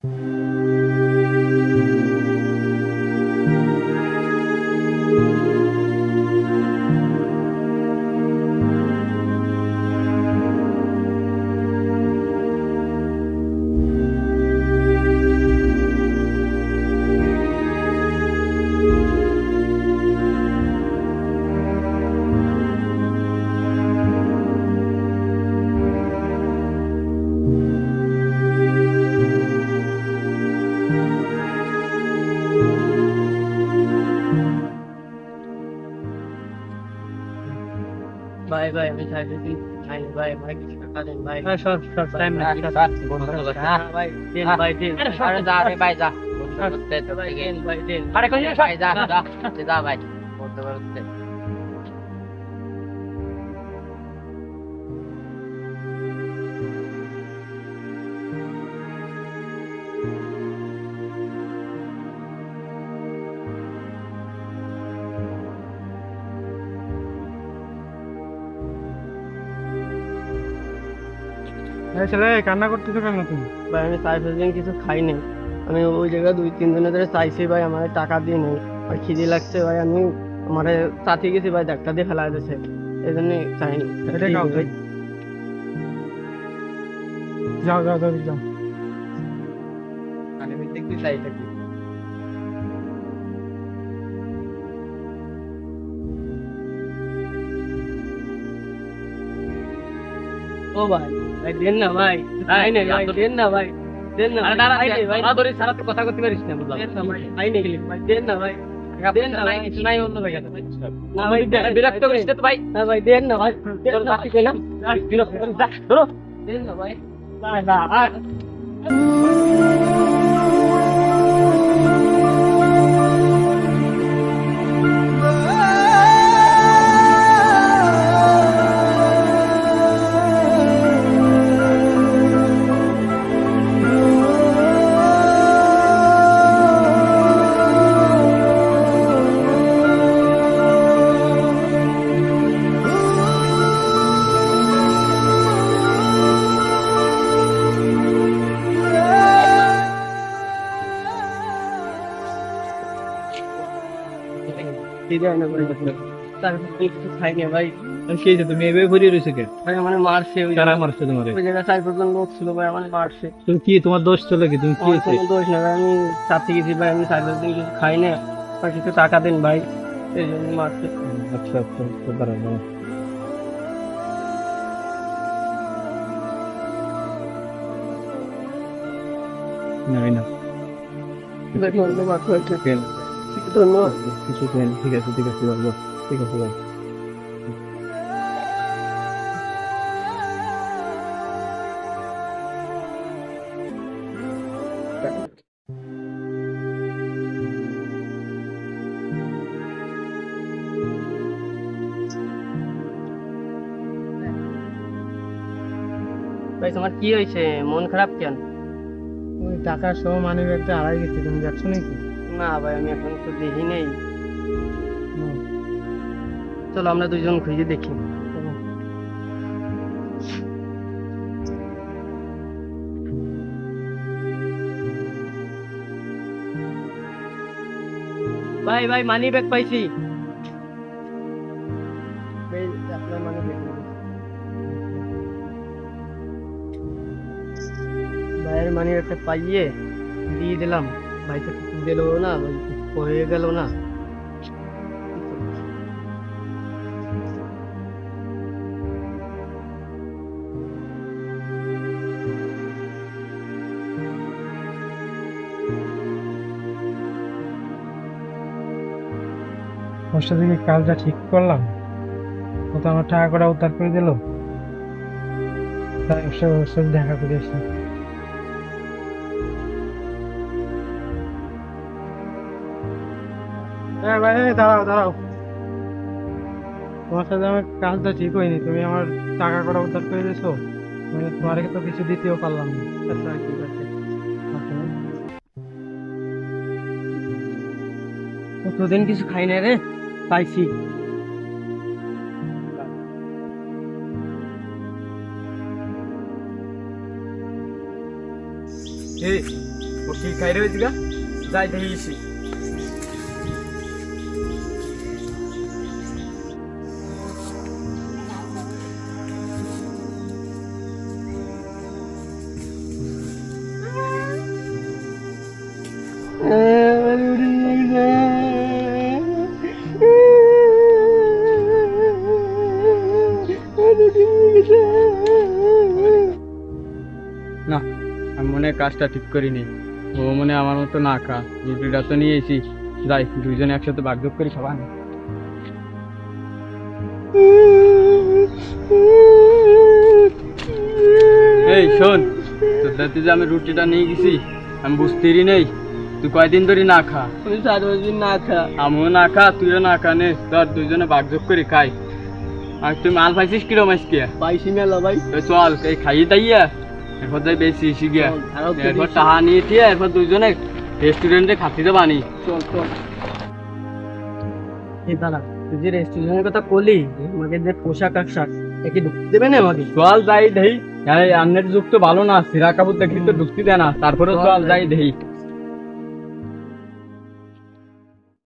ভাই ভাই আমি সাইডে দিন ভাই ভাই ভাই কিছু টাকা দেন ভাই। সব সব টাইম না ভাই দেন ভাই দেন। আরে যা রে ভাই যা ভাই দেন ভাই দেন। আরে কই ভাই যা যা যা ভাই বলতে বলতে ছেলে কান্না করতেছো কেন তুমি? ভাই আমি সাইফের দিন কিছু খাই নাই। আমি ওই জায়গায় 2-3 দিনের ধরে চাইছি ভাই, আমার টাকা দিয়ে নেই আর খিদে লাগছে ভাই। আমি আমার সাথে গেছি ভাই, ডাক্তার দিয়ে ফেলা দিয়েছে, এই জন্য চাইনি। এটা খাও ভাই যাও যাও যাও যাও। আমি দেখতে চাই থাকি ও ভাই ভাই দেন না ভাই, খাই নাই ভাই, দেন না ভাই, দেন না ভাই, খাই নাই ভাই, ধরে সারা তো কথা করতে পারিস না বুঝলাম দেন না ভাই, খাই নাই ভাই, দেন না ভাই, দেন না ভাই, কিছু নাই অন্য জায়গায় না ভাই, বিরক্ত করিস না তো ভাই না ভাই, দেন না ভাই, দেন না ভাই, না বিরক্ত করিস না ধরো দেন না ভাই, না না আর দিদাই না ভাই, তারপর কিছু খাই না ভাই। কি হয়েছে তুমি এভাবে ভরিয়ে রয়েছে কে? ভাই আমার মারছে, ওই কারা মারছে তোমারে? ওই জায়গায় 4-5 জন লোক ছিল ভাই, আমার মারছে। তুমি কি তোমার দোষ ছিল কি? তুমি কি আমার হয়েছে? কোনো দোষ না ভাই, আমি সাথে গেছি ভাই, আমি 4-5 দিন কিছু খাই না, আর কিছু টাকা দেন ভাই, এই জন্য মারছে। আচ্ছা আচ্ছা আচ্ছা, দাঁড়াও দাঁড়াও। না না ধন্যবাদ ভাই, কেন? ধন্যবাদ। কিছু কেন? ঠিক আছে ঠিক আছে বাবু, ঠিক আছে বাবু। ভাই তোমার কি হয়েছে, মন খারাপ কেন? ওই টাকা সহ মানি ব্যাগটা হারাই গেছে, তুমি দেখছো নাকি? না ভাই আমি এখন তো দেখি নেই, চলো আমরা দুজন খুঁজে দেখি। ভাই ভাই মানি ব্যাগ পাইছি, আপনার মানি ব্যাগ ভাইয়ের মানি ব্যাগটা পাইয়ে দিয়ে দিলাম, ভাই তো কিছু দিল না, ভাই হয়ে গেল না। ওর সাথে কি কাজটা ঠিক করলাম? ও তো আমার টাকা কটা উদ্ধার করে দিল, তাই ওর সাথে দেখা করে এসে। হ্যাঁ ভাই, দাঁড়াও দাঁড়াও, তোমার সাথে আমার কাজটা ঠিক হয়নি, তুমি আমার টাকা কটা উদ্ধার করে দিয়েছো, মানে তোমার তো কিছু দিতেও পারলাম না। আচ্ছা ঠিক আছে। কতদিন কিছু খাই না রে, পাইছি। এই ও কি খাই রয়েছে গা যাই দেখি না আমি মনে হয় কাজটা ঠিক করিনি ও মনে হয় আমার মতো না খা রুটিটা তো নিয়ে এসি যাই দুইজনে একসাথে ভাগযোগ করি খাবা না এই শোন তোর দাদি যে আমি রুটিটা নিয়ে গেছি আমি বুঝতেই নেই তুই কয়দিন ধরে না খা আমি 7 দিন না খা। আমিও না খা তুইও না খা নে তোর দুইজনে ভাগযোগ করে খাই আর তুই মাল পাইছিস কিরম আজকে পাইছি মেলা ভাই। তো চল এই খাইয়ে দাইয়া এরপর যাই বেশি এসে গিয়া এরপর টাকা নিয়ে দিয়ে এরপর দুইজনে রেস্টুরেন্টে খাতি দেবানি চল চল। এই দাঁড়া, তুই যে রেস্টুরেন্টের কথা বললি আমাকে যে পোশাক আশাক একে ঢুকতে দেবে না আমাকে? চল যাই দেই আন্নের যুগ তো ভালো না সিরা কাপড় দেখলি তো ঢুকতে দেয় না তারপরে চল যাই দেই